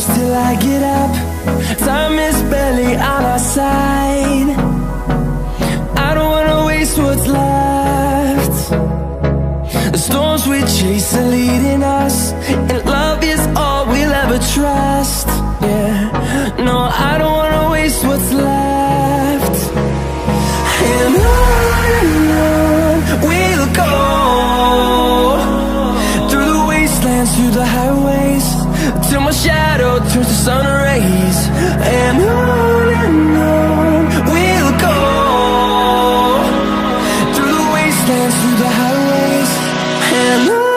close till I get up. Time is barely on our side. I don't wanna waste what's left. The storms we chase are leading us, and love is all we'll ever trust. Yeah, no, I don't wanna waste what's left. And on we'll go, through the wastelands, through the highways, till my shadow turns to sun rays. And on we'll go, through the wastelands, through the highways, and on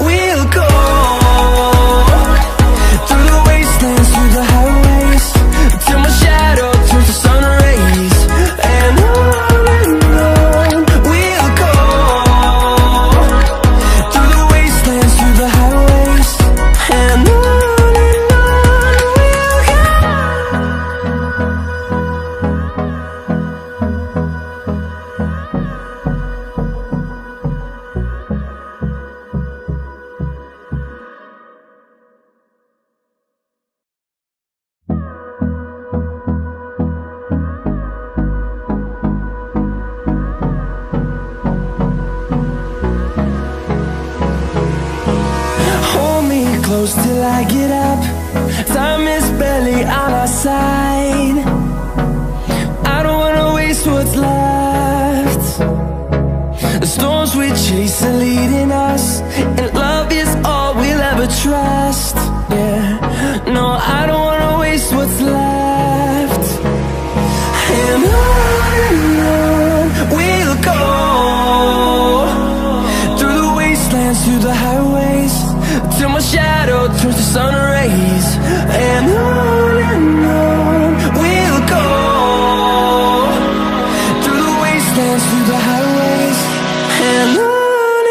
we'll go. Close till I get up. Time is barely on our side. I don't wanna waste what's left. The storms we chase are leading us, and love is all we'll ever trust. Yeah, no, I don't wanna waste what's left. And on we'll go, through the wastelands, through the highways, till my shadow turns to sun rays. And on we'll go, through the wastelands, through the highways, and on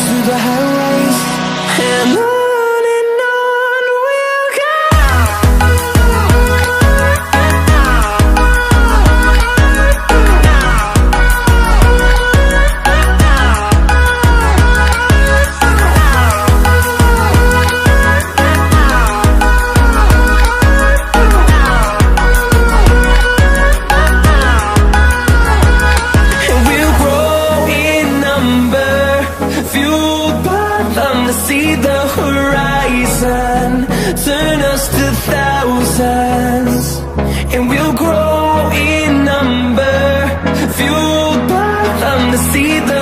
to the highways, and on we'll go. And we'll grow in number, fueled by them to see the horizon, turn us to thousands. And we'll grow in number, fueled by them to see the